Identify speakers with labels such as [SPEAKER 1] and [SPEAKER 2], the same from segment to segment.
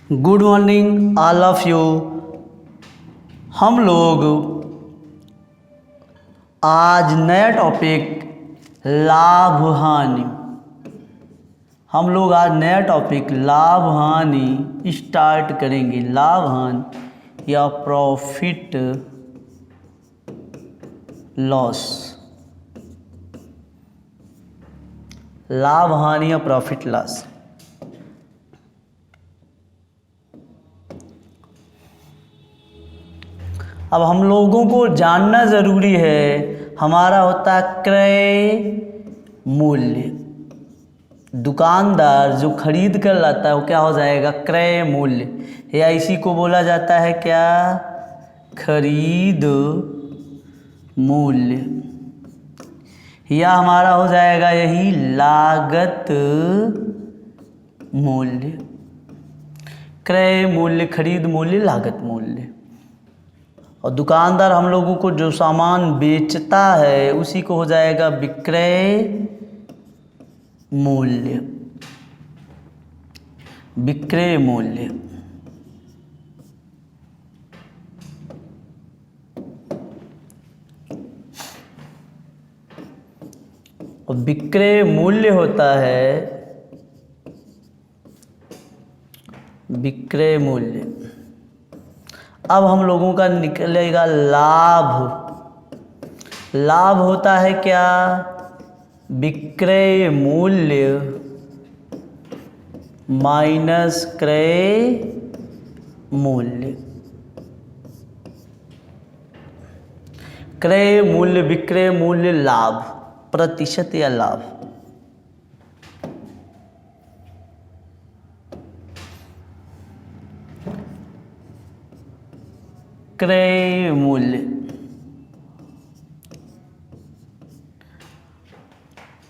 [SPEAKER 1] Good morning all of you. हम लोग आज नया टॉपिक लाभ हानि लाभ हानि स्टार्ट करेंगे। लाभ हानि या प्रॉफिट लॉस, लाभ हानि या प्रॉफिट लॉस। अब हम लोगों को जानना ज़रूरी है, हमारा होता है क्रय मूल्य। दुकानदार जो खरीद कर लाता है वो क्या हो जाएगा, क्रय मूल्य, या इसी को बोला जाता है क्या, खरीद मूल्य, या हमारा हो जाएगा यही लागत मूल्य। क्रय मूल्य, खरीद मूल्य, लागत मूल्य। और दुकानदार हम लोगों को जो सामान बेचता है उसी को हो जाएगा विक्रय मूल्य, विक्रय मूल्य। और विक्रय मूल्य होता है विक्रय मूल्य। अब हम लोगों का निकलेगा लाभ। लाभ होता है क्या, विक्रय मूल्य माइनस क्रय मूल्य। क्रय मूल्य, विक्रय मूल्य, लाभ, प्रतिशत या लाभ। क्रय मूल्य,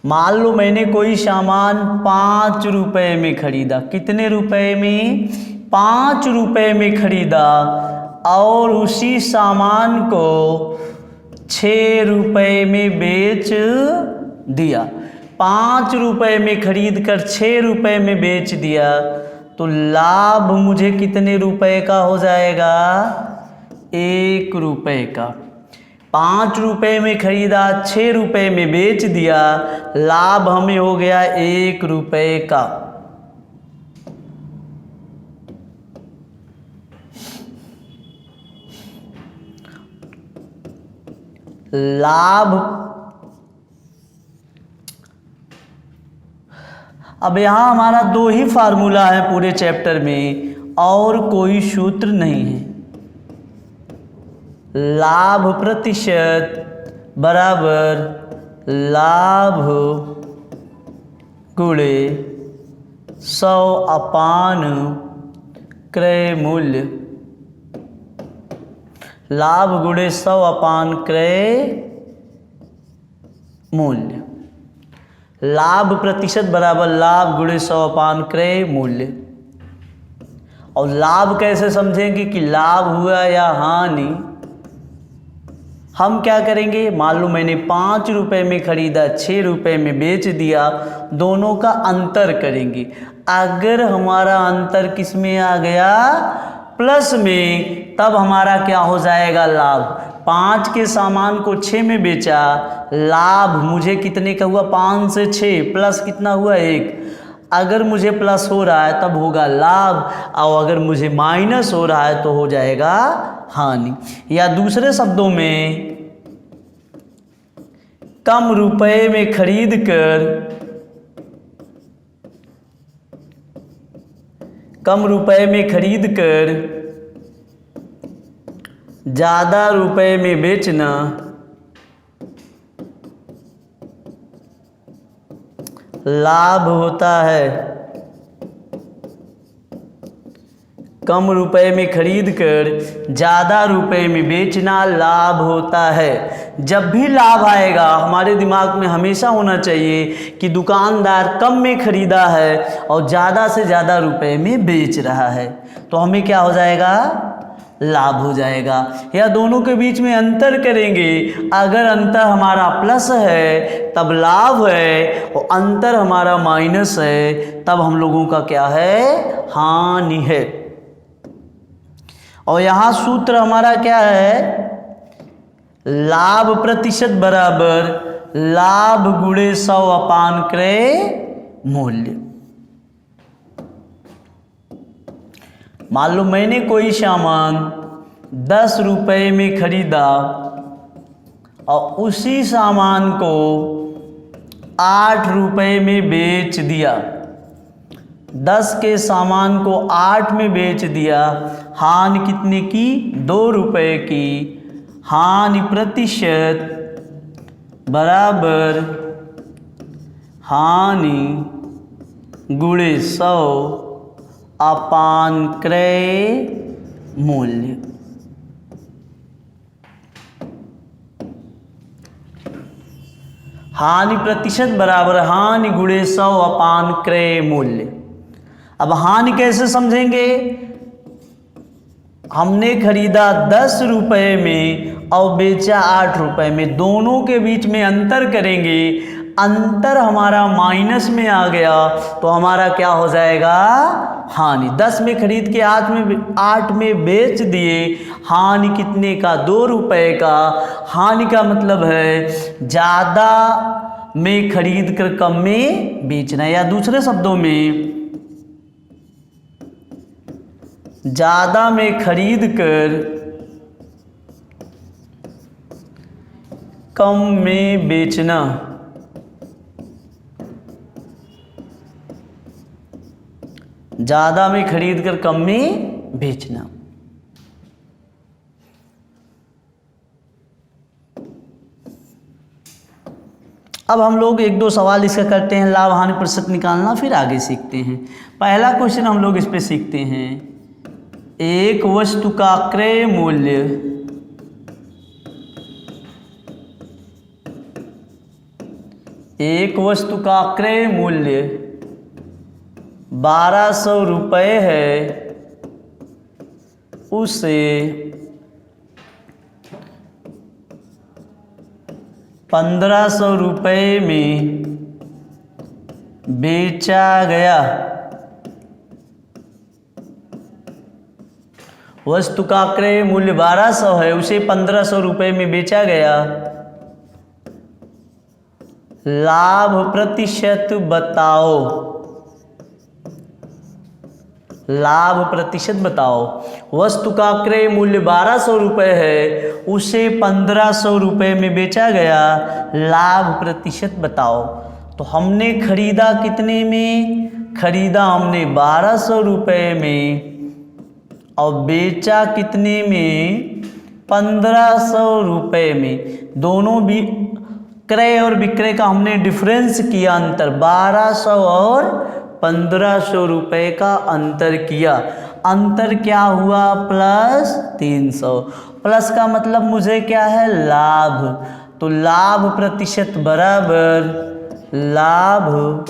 [SPEAKER 1] मान लो मैंने कोई सामान 5 रुपए में खरीदा। कितने रुपए में, 5 रुपए में खरीदा, और उसी सामान को 6 रुपए में बेच दिया। 5 रुपए में खरीद कर 6 रुपए में बेच दिया, तो लाभ मुझे कितने रुपए का हो जाएगा, 1 रुपए का। 5 रुपए में खरीदा, 6 रुपए में बेच दिया, लाभ हमें हो गया 1 रुपए का। लाभ। अब यहां हमारा 2 ही फार्मूला है पूरे चैप्टर में, और कोई सूत्र नहीं है। लाभ प्रतिशत बराबर लाभ गुणे 100 अपान क्रय मूल्य। लाभ गुणे 100 अपान क्रय मूल्य। लाभ प्रतिशत बराबर लाभ गुणे 100 अपान क्रय मूल्य। और लाभ कैसे समझेंगे कि लाभ हुआ या हानि। हम क्या करेंगे, मान लो मैंने 5 रुपए में खरीदा, 6 रुपए में बेच दिया, दोनों का अंतर करेंगे। अगर हमारा अंतर किस में आ गया, प्लस में, तब हमारा क्या हो जाएगा, लाभ। 5 के सामान को 6 में बेचा, लाभ मुझे कितने का हुआ, 5 से 6 प्लस कितना हुआ, 1। अगर मुझे प्लस हो रहा है तब होगा लाभ, और अगर मुझे माइनस हो रहा है तो हो जाएगा हानि। या दूसरे शब्दों में, कम रुपए में खरीद कर, कम रुपए में खरीद कर ज्यादा रुपए में बेचना लाभ होता है। कम रुपए में खरीद कर ज़्यादा रुपए में बेचना लाभ होता है। जब भी लाभ आएगा हमारे दिमाग में हमेशा होना चाहिए कि दुकानदार कम में खरीदा है और ज़्यादा से ज़्यादा रुपए में बेच रहा है, तो हमें क्या हो जाएगा, लाभ हो जाएगा। या दोनों के बीच में अंतर करेंगे, अगर अंतर हमारा प्लस है तब लाभ है, और अंतर हमारा माइनस है तब हम लोगों का क्या है, हानि है। और यहाँ सूत्र हमारा क्या है, लाभ प्रतिशत बराबर लाभ गुणे 100 अपान क्रय मूल्य। मान लो मैंने कोई सामान 10 रुपए में खरीदा और उसी सामान को 8 रुपए में बेच दिया, 10 के सामान को 8 में बेच दिया, हानि कितने की, 2 रुपए की। हानि प्रतिशत बराबर हानि गुणे 100 अपान क्रय मूल्य। हानि प्रतिशत बराबर हानि गुणे 100 अपान क्रय मूल्य। अब हानि कैसे समझेंगे, हमने खरीदा 10 रुपए में और बेचा 8 रुपए में, दोनों के बीच में अंतर करेंगे, अंतर हमारा माइनस में आ गया तो हमारा क्या हो जाएगा, हानि। 10 में खरीद के 8 में बेच दिए, हानि कितने का, 2 रुपए का। हानि का मतलब है ज़्यादा में खरीद कर कम में बेचना, या दूसरे शब्दों में ज़्यादा में खरीद कर कम में बेचना। ज़्यादा में खरीद कर कम में बेचना। अब हम लोग एक दो सवाल इसका करते हैं, लाभ हानि प्रतिशत निकालना, फिर आगे सीखते हैं। पहला क्वेश्चन हम लोग इस पे सीखते हैं, एक वस्तु का क्रय मूल्य एक वस्तु का क्रय मूल्य 1200 रुपये है, उसे 1500 रुपये में बेचा गया। वस्तु का क्रय मूल्य 1200 है, उसे 1500 रुपये में बेचा गया। लाभ प्रतिशत बताओ। लाभ प्रतिशत बताओ। वस्तु का क्रय मूल्य 1200 रुपये है, उसे 1500 रुपये में बेचा गया। लाभ प्रतिशत बताओ। तो हमने खरीदा कितने में, खरीदा हमने 1200 रुपये में और बेचा कितने में, 1500 रुपये में। दोनों भी क्रय और विक्रय का हमने डिफरेंस किया, अंतर 1200 और 1500 रुपये का अंतर किया। अंतर क्या हुआ, प्लस 300। प्लस का मतलब मुझे क्या है, लाभ। तो लाभ प्रतिशत बराबर लाभ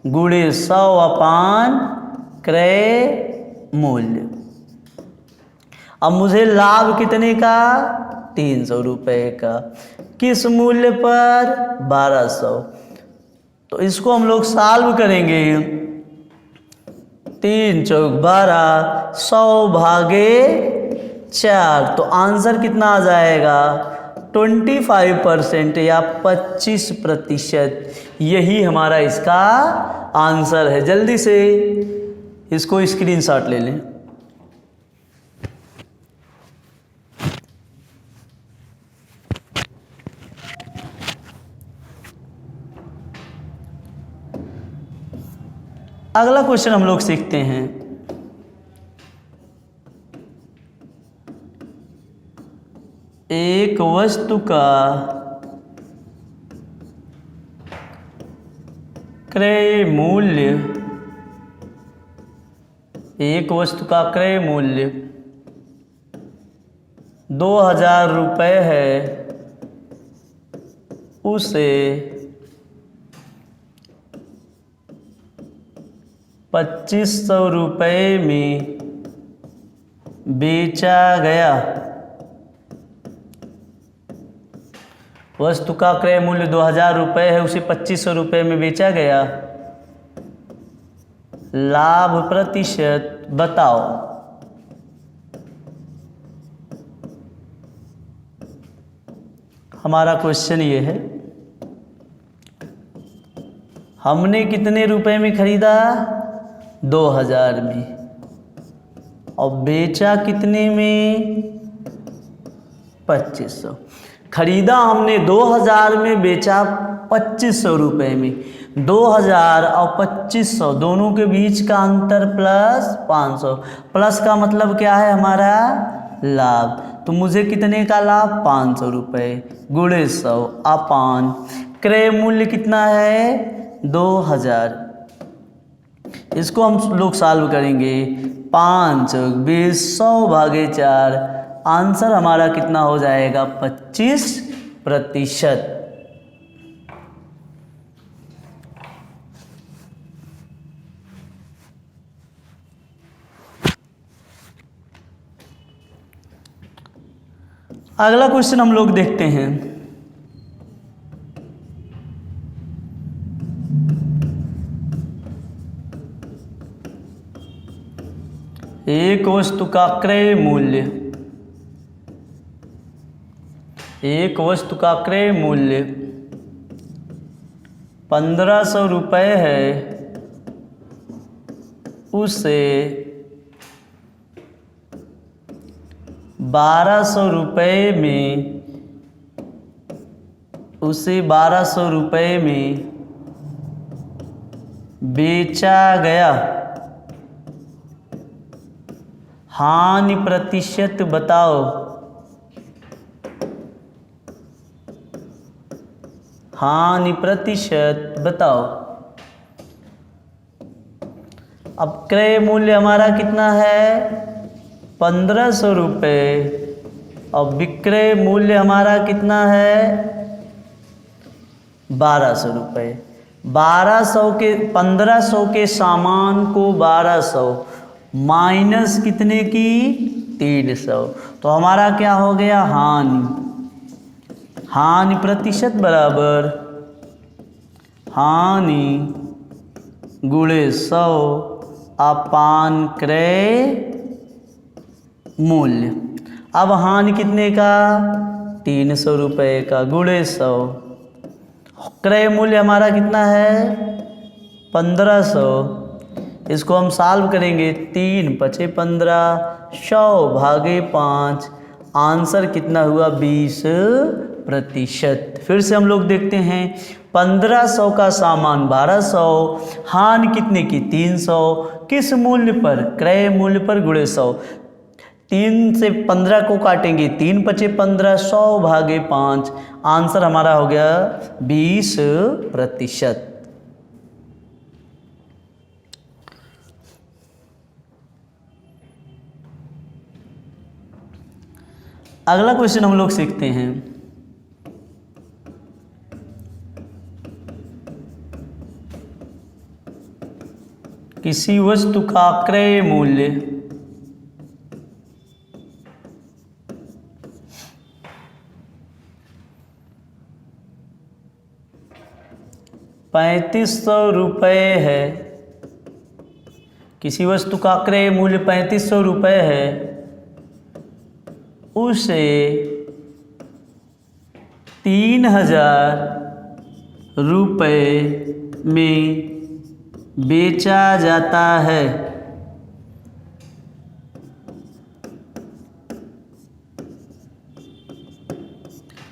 [SPEAKER 1] गुणे 100 अपान क्रय मूल्य। अब मुझे लाभ कितने का, 300 रुपये का। किस मूल्य पर, 1200। तो इसको हम लोग सॉल्व करेंगे। 3 चौक 12, 100 भागे 4, तो आंसर कितना आ जाएगा, 25% या 25%। यही हमारा इसका आंसर है। जल्दी से इसको स्क्रीनशॉट ले लें। अगला क्वेश्चन हम लोग सीखते हैं, एक वस्तु का क्रय मूल्य, एक वस्तु का क्रय मूल्य 2000 रुपये है, उसे 2500 रुपये में बेचा गया। वस्तु का क्रय मूल्य 2000 रुपये है, उसे 2500 रुपये में बेचा गया। लाभ प्रतिशत बताओ। हमारा क्वेश्चन ये है, हमने कितने रुपए में खरीदा? 2000 में। और बेचा कितने में? 2500। खरीदा हमने 2000 में, बेचा 2500 रुपये में। 2000 और 2500 दोनों के बीच का अंतर प्लस 500। प्लस का मतलब क्या है? हमारा लाभ। तो मुझे कितने का लाभ? 500 रुपये गुणे 100 अपान क्रय मूल्य कितना है? 2000। इसको हम लोग सॉल्व करेंगे। 5 20 100 भागे 4। आंसर हमारा कितना हो जाएगा? 25%। अगला क्वेश्चन हम लोग देखते हैं। एक वस्तु का क्रय मूल्य, एक वस्तु का क्रय मूल्य 1500 रुपये है, उसे 1200 रुपये में, उसे 1200 रुपये में बेचा गया। हानि प्रतिशत बताओ। हानि प्रतिशत बताओ। अब क्रय मूल्य हमारा कितना है? 1500 रुपये। और विक्रय मूल्य हमारा कितना है? 1200 रुपये। 1200 के 1500 के सामान को 1200 माइनस कितने की? 300। तो हमारा क्या हो गया? हानि। हानि प्रतिशत बराबर हानि गुणे 100 अपान क्रय मूल्य। अब हानि कितने का? 300 रुपये का गुणे 100। क्रय मूल्य हमारा कितना है? 1500। इसको हम सॉल्व करेंगे। 3 पचे 15, 100 भागे 5। आंसर कितना हुआ? 20%। फिर से हम लोग देखते हैं। 1500 का सामान 1200, हानि कितने की? 300। किस मूल्य पर? क्रय मूल्य पर गुणे 100। 3 से 15 को काटेंगे। 3 पचे 15, 100 भागे 5। आंसर हमारा हो गया 20%। अगला क्वेश्चन हम लोग सीखते हैं। किसी वस्तु का क्रय मूल्य ₹3500 है। किसी वस्तु का क्रय मूल्य 3500 रुपये है, उसे 3000 रुपये में बेचा जाता है।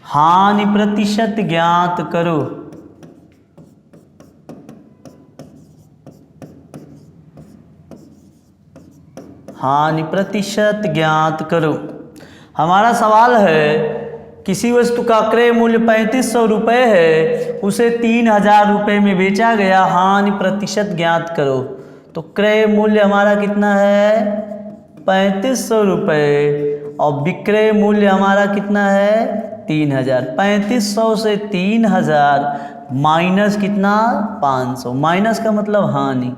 [SPEAKER 1] हानि प्रतिशत ज्ञात करो। हानि प्रतिशत ज्ञात करो। हमारा सवाल है, किसी वस्तु का क्रय मूल्य 3500 रुपये है, उसे 3000 रुपये में बेचा गया, हानि प्रतिशत ज्ञात करो। तो क्रय मूल्य हमारा कितना है? 3500 रुपये। और विक्रय मूल्य हमारा कितना है? 3000। 3500 से 3000 माइनस कितना? 500। माइनस का मतलब हानि।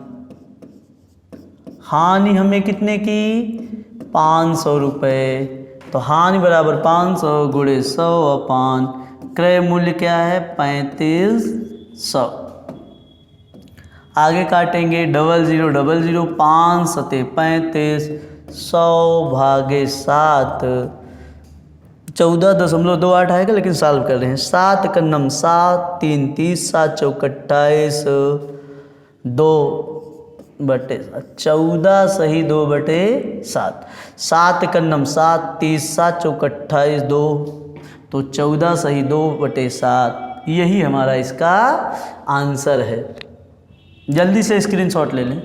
[SPEAKER 1] हानि हमें कितने की? 500 रुपये। तो हानि बराबर 500 गुणे 100 अपान क्रय मूल्य क्या है? 3500। आगे काटेंगे। 0000, 5 सते 35, 100 भागे 7, 14.28 आएगा, लेकिन सॉल्व कर रहे हैं। 7 कन्नम 7, 3 30, 7 चौक 28, 2/7, 14 सही 2/7। 7 कन्नम 7, 30, 7 चौक 28, 2, तो 14 सही 2/7। यही हमारा इसका आंसर है। जल्दी से स्क्रीनशॉट ले लें।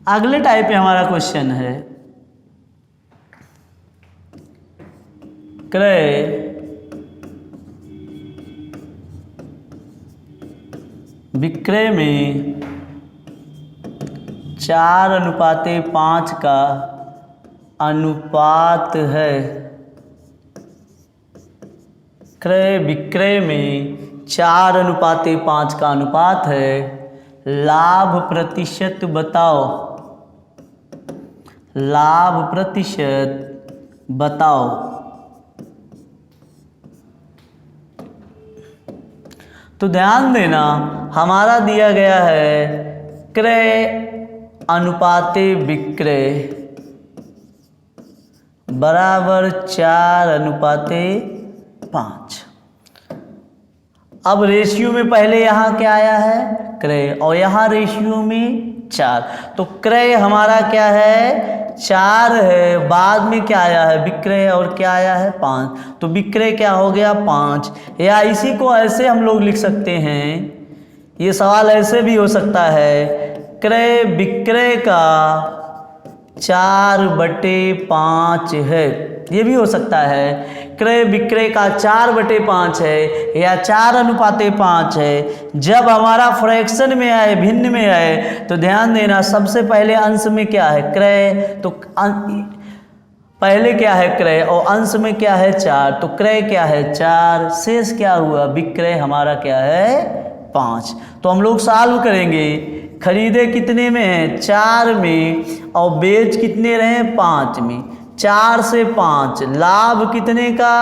[SPEAKER 1] अगले टाइप पे हमारा क्वेश्चन है, क्रय विक्रय में 4:5 का अनुपात है। क्रय विक्रय में 4:5 का अनुपात है। लाभ प्रतिशत बताओ। लाभ प्रतिशत बताओ। तो ध्यान देना, हमारा दिया गया है क्रय अनुपाते विक्रय बराबर 4:5। अब रेशियो में पहले यहाँ क्या आया है, क्रय, और यहाँ रेशियो में 4। तो क्रय हमारा क्या है, 4 है, बाद में क्या आया है, विक्रय, और क्या आया है, 5। तो विक्रय क्या हो गया, 5। या इसी को ऐसे हम लोग लिख सकते हैं, ये सवाल ऐसे भी हो सकता है, क्रय विक्रय का 4/5 है। ये भी हो सकता है, क्रय विक्रय का 4/5 है या 4:5 है। जब हमारा फ्रैक्शन में आए, भिन्न में आए, तो ध्यान देना, सबसे पहले अंश में क्या है, क्रय, तो पहले क्या है, क्रय, और अंश में क्या है, 4। तो क्रय क्या है, 4, शेष क्या हुआ, विक्रय हमारा क्या है, 5। तो हम लोग सॉल्व करेंगे। खरीदे कितने में है, 4 में, और बेच कितने रहे, 5 में। 4 से 5, लाभ कितने का,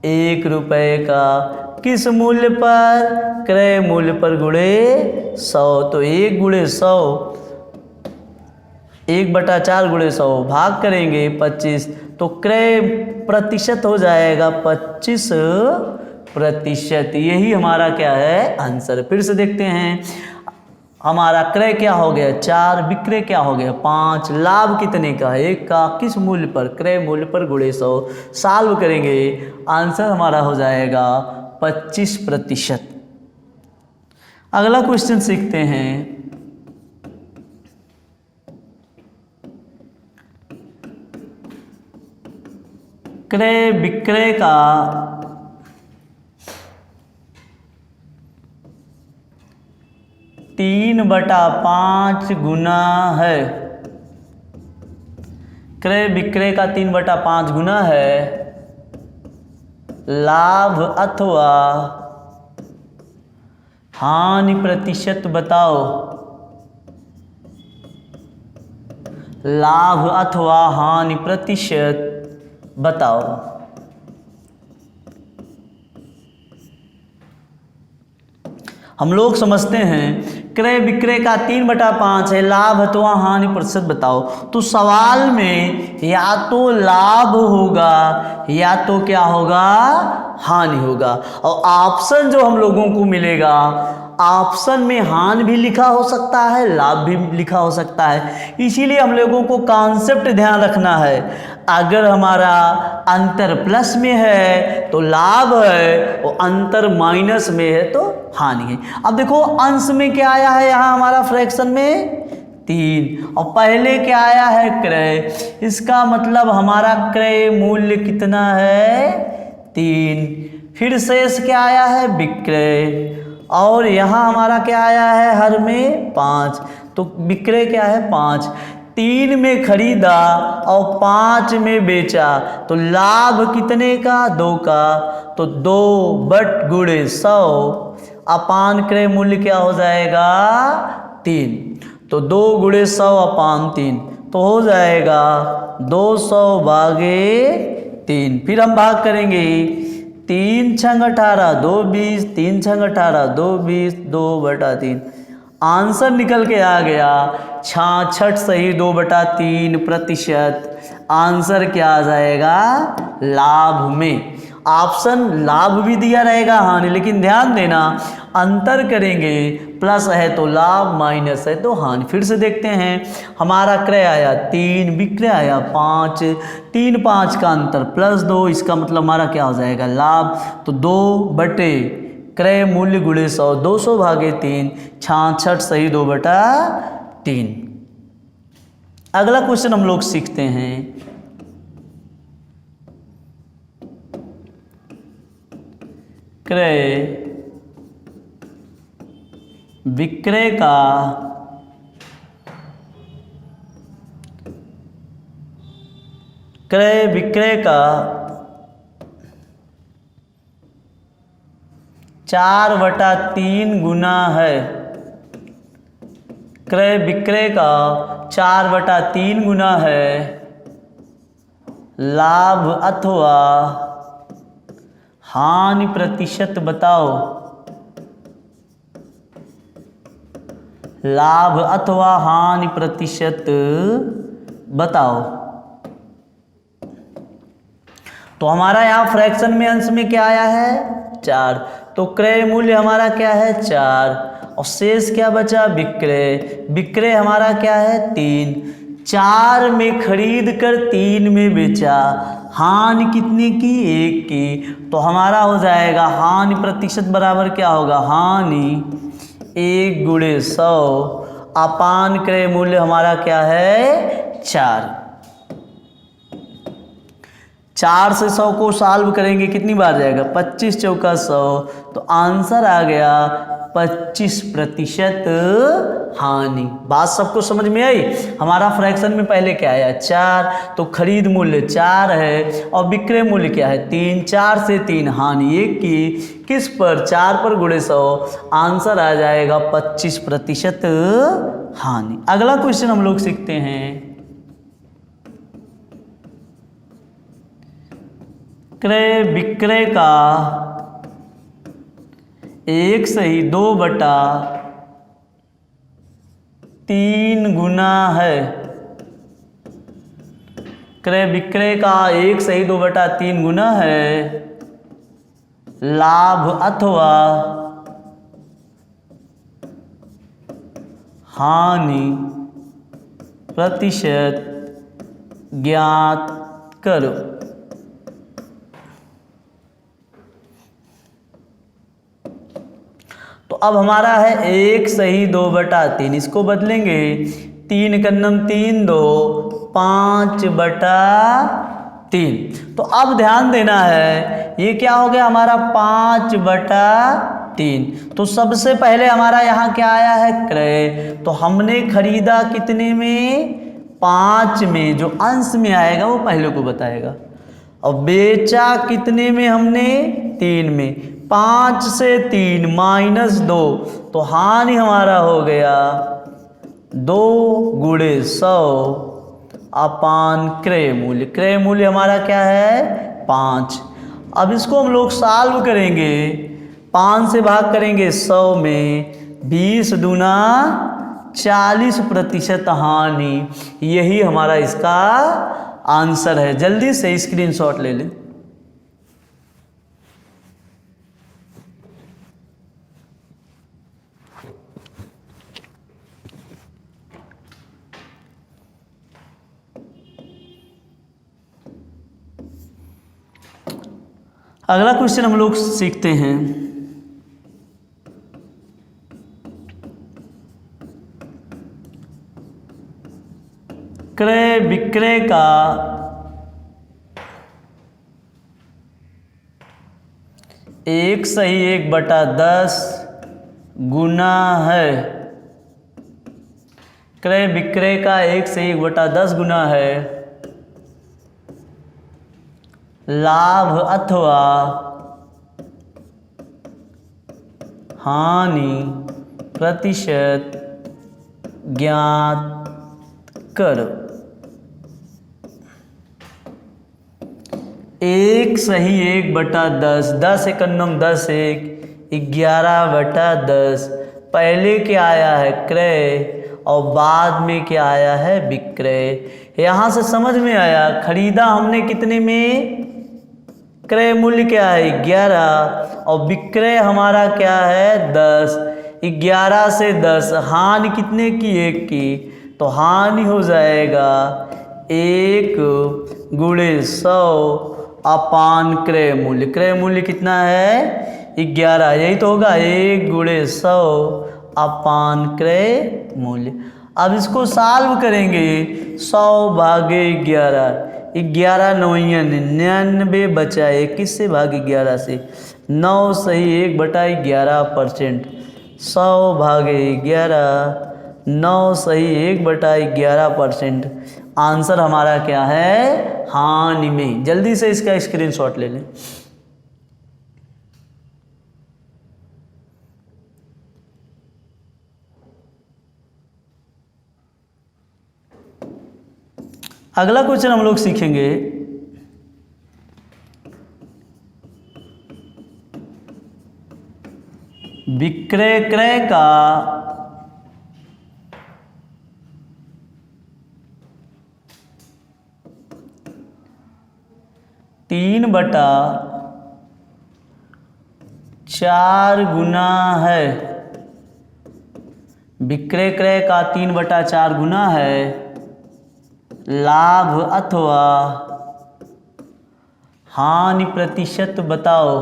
[SPEAKER 1] 1 रुपये का। किस मूल्य पर, क्रय मूल्य पर गुणे 100। तो 1 × 100, 1/4 × 100, भाग करेंगे 25। तो क्रय प्रतिशत हो जाएगा 25%। यही हमारा क्या है, आंसर। फिर से देखते हैं, हमारा क्रय क्या हो गया, 4, विक्रय क्या हो गया, 5, लाभ कितने का, 1 का। किस मूल्य पर, क्रय मूल्य पर गुणे 100। सॉल्व करेंगे, आंसर हमारा हो जाएगा 25%। अगला क्वेश्चन सीखते हैं। क्रय विक्रय का 3/5 गुना है। क्रय विक्रय का 3/5 गुना है। लाभ अथवा हानि प्रतिशत बताओ। लाभ अथवा हानि प्रतिशत बताओ। हम लोग समझते हैं, क्रय विक्रय का 3/5 है, लाभ अथवा हानि प्रतिशत बताओ। तो सवाल में या तो लाभ होगा या तो क्या होगा, हानि होगा। और ऑप्शन जो हम लोगों को मिलेगा, ऑप्शन में हानि भी लिखा हो सकता है, लाभ भी लिखा हो सकता है। इसीलिए हम लोगों को कॉन्सेप्ट ध्यान रखना है। अगर हमारा अंतर प्लस में है तो लाभ है, और अंतर माइनस में है तो हानि है। अब देखो, अंश में क्या आया है, यहाँ हमारा फ्रैक्शन में 3, और पहले क्या आया है, क्रय। इसका मतलब हमारा क्रय मूल्य कितना है, 3। फिर शेष क्या आया है, विक्रय, और यहाँ हमारा क्या आया है, हर में 5। तो विक्रय क्या है, 5। 3 में खरीदा और 5 में बेचा, तो लाभ कितने का, 2 का। तो 2/100 अपान क्रय मूल्य क्या हो जाएगा, 3। तो 2 × 100 अपान 3, तो हो जाएगा 200 भागे 3। फिर हम भाग करेंगे 3 छंग 18 2 20, 3 छंग 18 2 20, 2/3। आंसर निकल के आ गया 66 सही 2/3%। आंसर क्या आ जाएगा लाभ में। ऑप्शन लाभ भी दिया रहेगा हानि, लेकिन ध्यान देना अंतर करेंगे, प्लस है तो लाभ, माइनस है तो हानि। फिर से देखते हैं, हमारा क्रय आया 3, विक्रय आया 5, 3 5 का अंतर +2, इसका मतलब हमारा क्या हो जाएगा लाभ। तो 2 बटे क्रय मूल्य गुणे 100, 200 भागे 3, 66 सही 2/3। अगला क्वेश्चन हम लोग सीखते हैं, क्रय विक्रय का क्रय विक्रय का 4/3 गुना है। क्रय विक्रय का 4/3 गुना है लाभ अथवा हानि प्रतिशत बताओ। लाभ अथवा हानि प्रतिशत बताओ। तो हमारा यहाँ फ्रैक्शन में अंश में क्या आया है 4, तो क्रय मूल्य हमारा क्या है 4, और शेष क्या बचा विक्रय। विक्रय हमारा क्या है 3, 4 में खरीद कर 3 में बेचा। हानि कितने की 1 की, तो हमारा हो जाएगा हानि प्रतिशत बराबर क्या होगा हानि 1 गुणे 100 अपान क्रय मूल्य हमारा क्या है 4। 4 से 100 को सॉल्व करेंगे कितनी बार जाएगा 25 चौका 100, तो आंसर आ गया 25% हानि। बात सबको समझ में आई। हमारा फ्रैक्शन में पहले क्या आया 4, तो खरीद मूल्य 4 है और विक्रय मूल्य क्या है 3, 4 से 3 हानि 1 की, किस पर 4 पर गुणे 100, आंसर आ जाएगा 25% हानि। अगला क्वेश्चन हम लोग सीखते हैं, क्रय विक्रय का 1 सही 2/3 गुना है। क्रय विक्रय का 1 सही 2/3 गुना है लाभ अथवा हानि प्रतिशत ज्ञात करो। तो अब हमारा है 1 सही 2/3, इसको बदलेंगे 3 कन्नम 3 2 5/3। तो अब ध्यान देना है, ये क्या हो गया हमारा 5/3। तो सबसे पहले हमारा यहाँ क्या आया है क्रय, तो हमने खरीदा कितने में 5 में, जो अंश में आएगा वो पहले को बताएगा, और बेचा कितने में हमने 3 में। 5 से 3 -2, तो हानि हमारा हो गया 2 गुणे 100 अपान क्रय मूल्य। क्रय मूल्य हमारा क्या है 5। अब इसको हम लोग सॉल्व करेंगे, 5 से भाग करेंगे 100 में, 20 दूना 40% हानि। यही हमारा इसका आंसर है। जल्दी से स्क्रीनशॉट ले लें। अगला क्वेश्चन हम लोग सीखते हैं, क्रय विक्रय का 1 सही 1/10 गुना है। क्रय विक्रय का 1 सही 1/10 गुना है लाभ अथवा हानि प्रतिशत ज्ञात करो। 1 सही 1/10, 10 एकन्नम 10 एक 11/10। पहले क्या आया है क्रय और बाद में क्या आया है विक्रय। यहाँ से समझ में आया खरीदा हमने कितने में, क्रय मूल्य क्या है 11 और विक्रय हमारा क्या है 10। 11 से 10 हानि कितने की 1 की, तो हानि हो जाएगा 1 गुणे 100 अपान क्रय मूल्य। क्रय मूल्य कितना है 11, यही तो होगा 1 गुणे 100 अपान क्रय मूल्य। अब इसको सॉल्व करेंगे 100 भागे 11, 11 9 99 बचा 21 से भागे 11 से 9 सही 1/11%। 100 भागे 11 9 सही 1/11%। आंसर हमारा क्या है हानि में। जल्दी से इसका स्क्रीनशॉट ले लें। अगला क्वेश्चन हम लोग सीखेंगे विक्रय क्रय का तीन बटा 4 गुना है। विक्रय क्रय का 3/4 गुना है लाभ अथवा हानि प्रतिशत बताओ।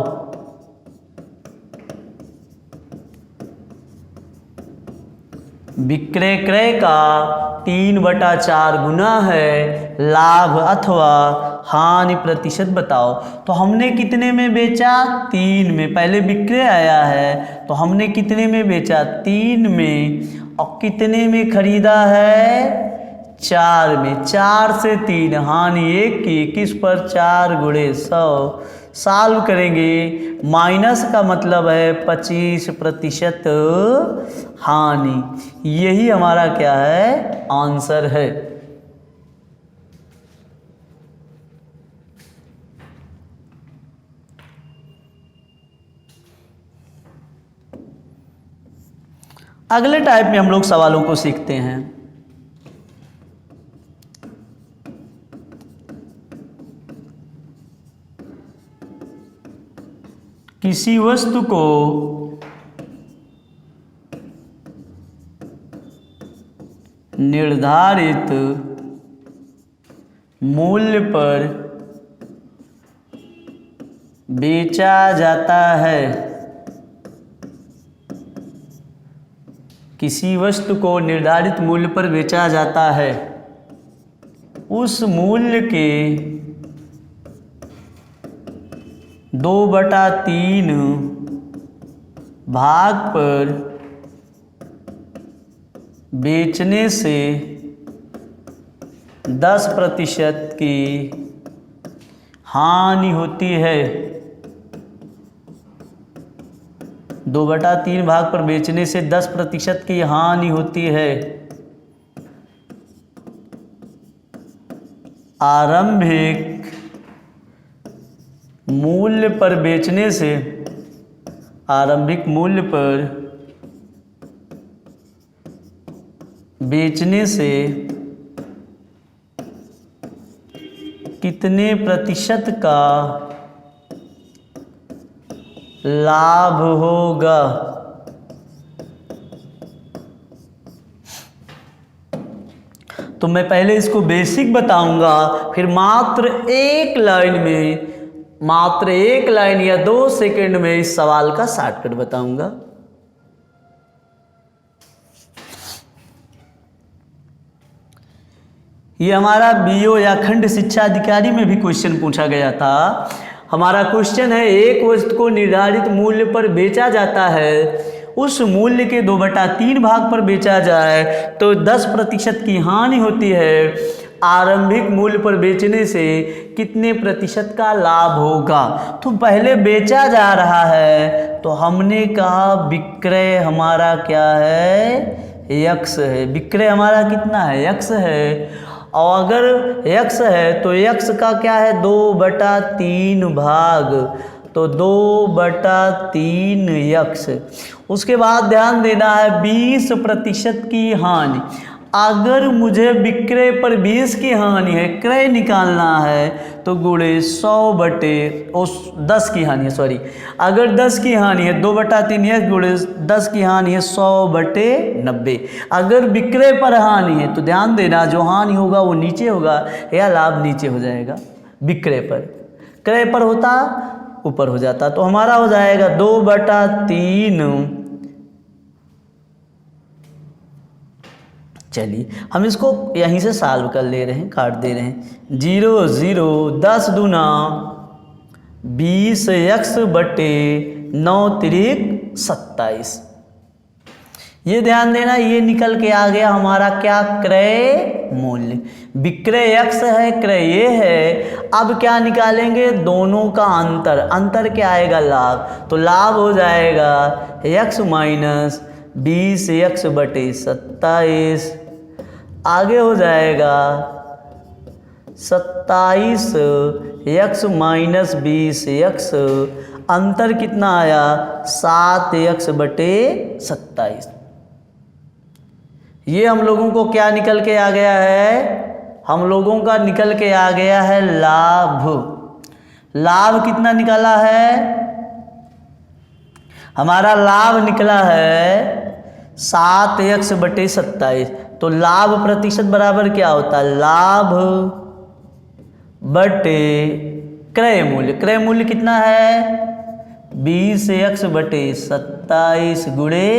[SPEAKER 1] विक्रय क्रय का 3/4 गुना है लाभ अथवा हानि प्रतिशत बताओ। तो हमने कितने में बेचा 3 में, पहले विक्रय आया है तो हमने कितने में बेचा 3 में, और कितने में खरीदा है 4 में। 4 से 3 हानि 1 की, 21 पर 4 गुणे 100। सॉल्व करेंगे माइनस का मतलब है 25% हानि। यही हमारा क्या है आंसर है। अगले टाइप में हम लोग सवालों को सीखते हैं। किसी वस्तु को निर्धारित मूल्य पर बेचा जाता है। किसी वस्तु को निर्धारित मूल्य पर बेचा जाता है, उस मूल्य के 2/3 भाग पर बेचने से 10% की हानि होती है। 2/3 भाग पर बेचने से 10% की हानि होती है। आरंभिक मूल्य पर बेचने से, आरंभिक मूल्य पर बेचने से कितने प्रतिशत का लाभ होगा। तो मैं पहले इसको बेसिक बताऊंगा, फिर मात्र एक लाइन या 2 सेकंड में इस सवाल का शॉर्टकट बताऊंगा। ये हमारा बीओ या खंड शिक्षा अधिकारी में भी क्वेश्चन पूछा गया था। हमारा क्वेश्चन है एक वस्तु को निर्धारित मूल्य पर बेचा जाता है, उस मूल्य के 2/3 भाग पर बेचा जाए तो 10% की हानि होती है। आरंभिक मूल्य पर बेचने से कितने प्रतिशत का लाभ होगा। तो पहले बेचा जा रहा है तो हमने कहा विक्रय हमारा क्या है x है। विक्रय हमारा कितना है x है, और अगर x है तो x का क्या है 2/3 भाग, तो 2/3 x। उसके बाद ध्यान देना है 20% की हानि। अगर मुझे विक्रय पर 20 की हानि है, क्रय निकालना है, तो गुणे 10 की हानि है, सॉरी, अगर 10 की हानि है 2/3 x गुणे 10 की हानि है 100/90। अगर विक्रय पर हानि है तो ध्यान देना जो हानि होगा वो नीचे होगा या लाभ नीचे हो जाएगा विक्रय पर, क्रय पर होता ऊपर हो जाता। तो हमारा हो जाएगा 2/3। चलिए हम इसको यहीं से सॉल्व कर ले रहे हैं, काट दे रहे हैं। 0 0 10 दूना 20x/9 तिरिक 27। ये ध्यान देना, ये निकल के आ गया हमारा क्या, क्रय मूल्य। विक्रय x है, क्रय ये है। अब क्या निकालेंगे, दोनों का अंतर, अंतर क्या आएगा, लाभ। तो लाभ हो जाएगा x माइनस 20x/27। आगे हो जाएगा 27x माइनस 20x, अंतर कितना आया 7x/27। ये हम लोगों को क्या निकल के आ गया है, हम लोगों का निकल के आ गया है लाभ। लाभ कितना निकला है, हमारा लाभ निकला है 7x/27। तो लाभ प्रतिशत बराबर क्या होता है, लाभ बटे क्रय मूल्य। क्रय मूल्य कितना है 20x/27 गुणे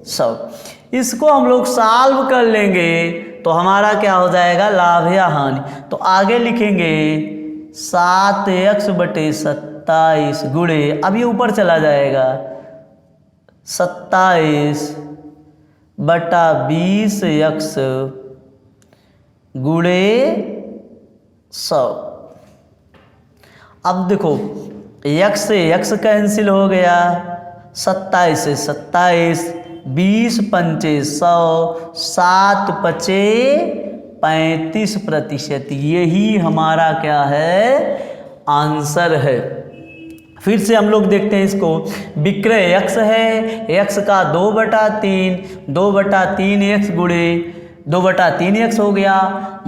[SPEAKER 1] 100। इसको हम लोग सॉल्व कर लेंगे तो हमारा क्या हो जाएगा, लाभ या हानि। तो आगे लिखेंगे 7x/27 गुणे, अब ये ऊपर चला जाएगा 27/20x गुणे 100। अब देखो x से x कैंसिल हो गया, 27 से 27, 20 पंचे 100, 7 पचे 35%। यही हमारा क्या है, आंसर है। फिर से हम लोग देखते हैं इसको, विक्रय x है, x का 2/3, 2/3x गुणे 2/3x हो गया।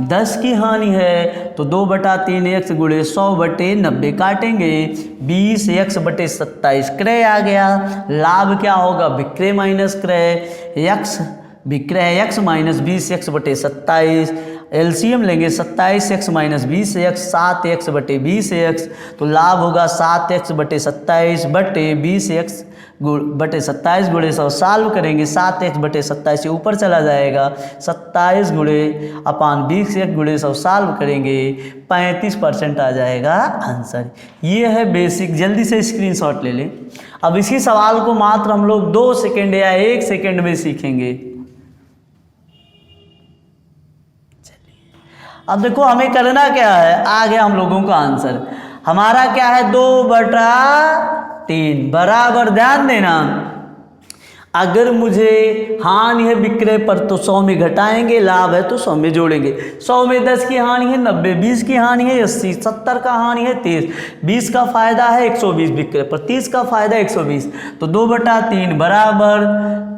[SPEAKER 1] 10 की हानि है तो 2/3x गुणे 100/90 काटेंगे, 20x/27 क्रय आ गया। लाभ क्या होगा, विक्रय माइनस क्रय, x विक्रय x माइनस 20x/27। एलसीएम लेंगे 27x माइनस 20x, 7x/20x। तो लाभ होगा 7x/27/20x/27 गुणे 100। सॉल्व करेंगे 7x/27 से ऊपर चला जाएगा, 27 गुणे अपान 20x गुणे 100 सॉल्व करेंगे 35% आ जाएगा आंसर। ये है बेसिक, जल्दी से स्क्रीनशॉट ले लें। अब इसी सवाल को मात्र हम लोग 2 सेकेंड या 1 सेकेंड में सीखेंगे। अब देखो हमें करना क्या है, आ गया हम लोगों का आंसर। हमारा क्या है 2/3 बराबर, ध्यान देना, अगर मुझे हानि है विक्रय पर तो 100 में घटाएंगे, लाभ है तो 100 में जोड़ेंगे। 100 में 10 की हानि है 90, 20 की हानि है 80, 70 का हानि है 30, 20 का फायदा है 120 विक्रय पर, 30 का फायदा 120। तो 2/3 बराबर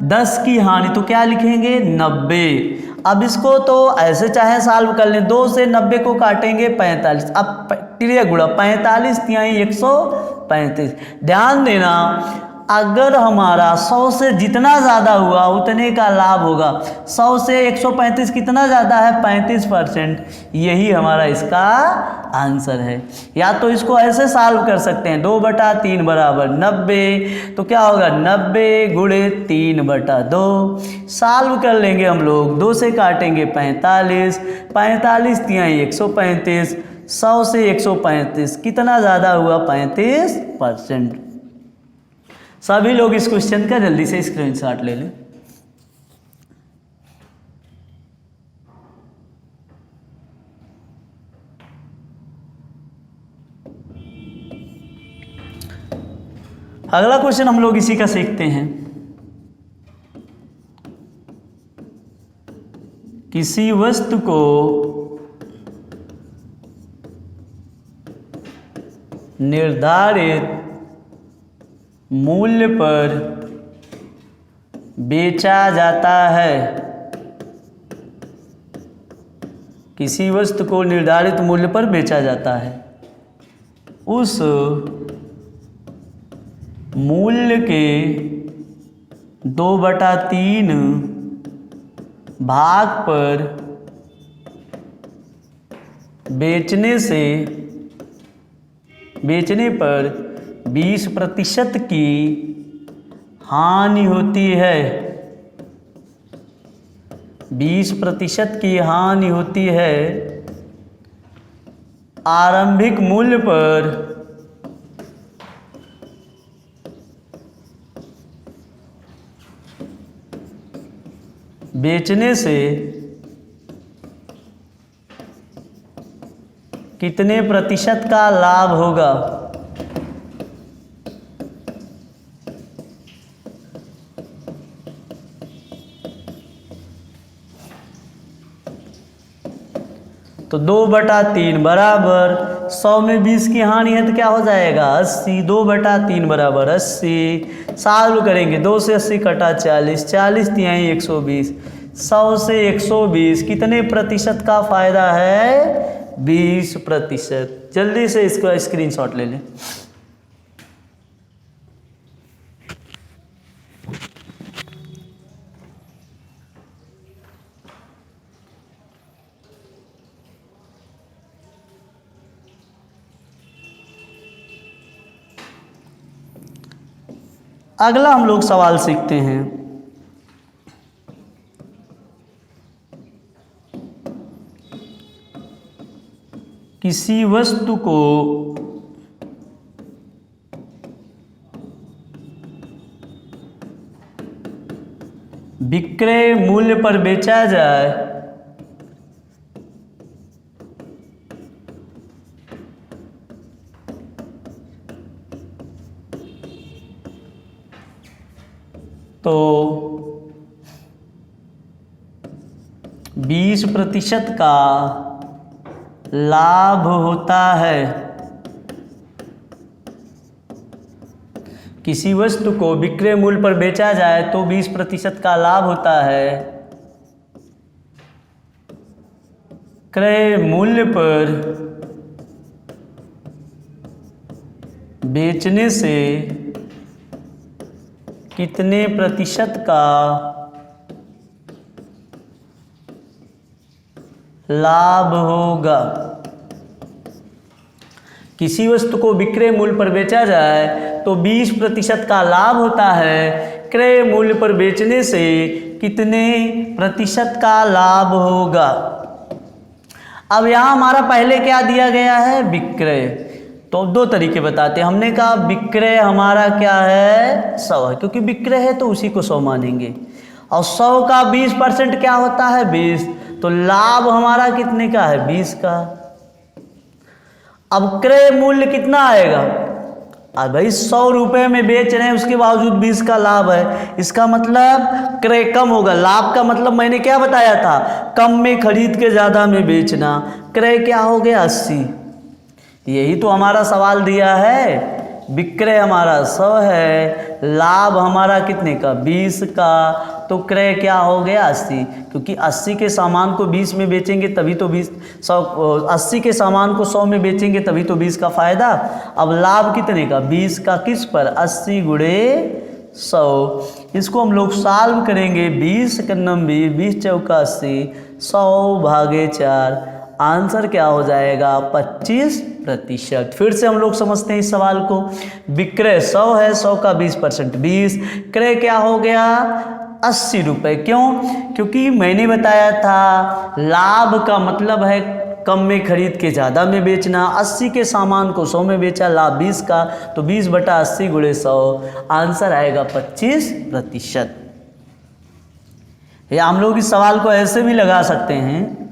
[SPEAKER 1] 10 की हानि, तो क्या लिखेंगे 90। अब इसको तो ऐसे चाहे सॉल्व कर लें, 2 से 90 को काटेंगे 45। अब क्रिया गुणा 45 तिहाई 135। ध्यान देना, अगर हमारा 100 से जितना ज़्यादा हुआ उतने का लाभ होगा। 100 से 135 कितना ज़्यादा है, 35%। यही हमारा इसका आंसर है। या तो इसको ऐसे सॉल्व कर सकते हैं, 2/3 बराबर 90। तो क्या होगा 90 गुणे 3/2। सॉल्व कर लेंगे हम लोग, 2 से काटेंगे 45, 45 तिहाई 135, 100 से 135 कितना ज़्यादा हुआ 35%। सभी लोग इस क्वेश्चन का जल्दी से स्क्रीनशॉट ले लें। अगला क्वेश्चन हम लोग इसी का सीखते हैं। किसी वस्तु को निर्धारित मूल्य पर बेचा जाता है। किसी वस्तु को निर्धारित मूल्य पर बेचा जाता है, उस मूल्य के 2/3 भाग पर बेचने पर 20% की हानि होती है। 20% की हानि होती है। आरंभिक मूल्य पर बेचने से कितने प्रतिशत का लाभ होगा? तो 2/3 बराबर 100 में 20 की हानि है तो क्या हो जाएगा 80। 2/3 बराबर 80। सॉल्व करेंगे, 2 से 80 कटा 40, 40 तिहाई 120, 100 से 120 कितने प्रतिशत का फायदा है? 20%। जल्दी से इसका स्क्रीनशॉट ले लें। अगला हम लोग सवाल सीखते हैं। किसी वस्तु को विक्रय मूल्य पर बेचा जाए तो 20% का लाभ होता है। किसी वस्तु को विक्रय मूल्य पर बेचा जाए तो 20% का लाभ होता है। क्रय मूल्य पर बेचने से कितने प्रतिशत का लाभ होगा? किसी वस्तु को विक्रय मूल्य पर बेचा जाए तो 20% का लाभ होता है। क्रय मूल्य पर बेचने से कितने प्रतिशत का लाभ होगा? अब यहाँ हमारा पहले क्या दिया गया है? विक्रय। तो 2 तरीके बताते हैं। हमने कहा विक्रय हमारा क्या है? 100 है, क्योंकि विक्रय है तो उसी को 100 मानेंगे। और 100 का 20% क्या होता है? 20। तो लाभ हमारा कितने का है? 20 का। अब क्रय मूल्य कितना आएगा? अब भाई 100 रुपये में बेच रहे हैं, उसके बावजूद 20 का लाभ है। इसका मतलब क्रय कम होगा। लाभ का मतलब मैंने क्या बताया था? कम में खरीद के ज़्यादा में बेचना। क्रय क्या हो गया? 80। यही तो हमारा सवाल दिया है। विक्रय हमारा 100 है, लाभ हमारा कितने का? 20 का। तो क्रय क्या हो गया? 80। क्योंकि 80 के सामान को 20 में बेचेंगे तभी तो 80 के सामान को 100 में बेचेंगे तभी तो 20 का फायदा। अब लाभ कितने का? 20 का। किस पर? 80 गुणे 100। इसको हम लोग सॉल्व करेंगे। 20 × 90, 20 चौका 80, 100 भागे 4। आंसर क्या हो जाएगा? 25%। फिर से हम लोग समझते हैं इस सवाल को। विक्रय 100 है, 100 का 20% 20। क्रय क्या हो गया? 80 रुपये। क्यों? क्योंकि मैंने बताया था लाभ का मतलब है कम में खरीद के ज़्यादा में बेचना। 80 के सामान को 100 में बेचा, लाभ 20 का। तो 20/80 गुणे 100। आंसर आएगा 25%। या हम लोग इस सवाल को ऐसे भी लगा सकते हैं।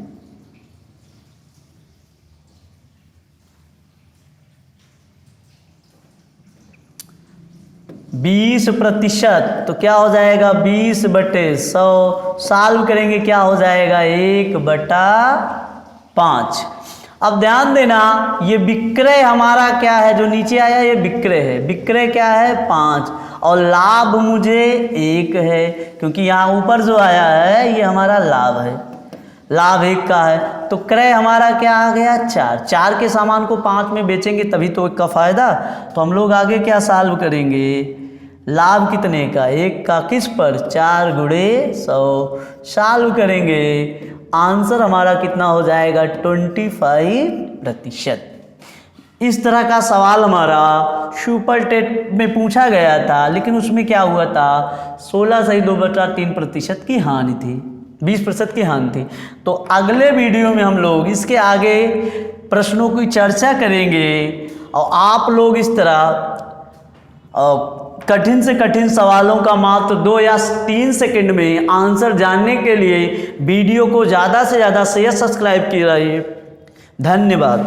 [SPEAKER 1] 20% तो क्या हो जाएगा? 20/100। सॉल्व करेंगे क्या हो जाएगा? 1/5। अब ध्यान देना, ये विक्रय हमारा क्या है, जो नीचे आया ये विक्रय है। विक्रय क्या है 5, और लाभ मुझे 1 है, क्योंकि यहाँ ऊपर जो आया है ये हमारा लाभ है, लाभ 1 का है। तो क्रय हमारा क्या आ गया 4। 4 के सामान को 5 में बेचेंगे तभी तो 1 का फायदा। तो हम लोग आगे क्या सॉल्व करेंगे, लाभ कितने का 1 का, किस पर 4 गुणे 100 सॉल्व करेंगे। आंसर हमारा कितना हो जाएगा 25%। इस तरह का सवाल हमारा सुपर टेट में पूछा गया था, लेकिन उसमें क्या हुआ था 16.2/3% की हानि थी, 20% की हानि थी। तो अगले वीडियो में हम लोग इसके आगे प्रश्नों की चर्चा करेंगे और आप लोग इस तरह कठिन से कठिन सवालों का मात्र 2 या 3 सेकंड में आंसर जानने के लिए वीडियो को ज़्यादा से ज़्यादा शेयर सब्सक्राइब किए रहिए। धन्यवाद।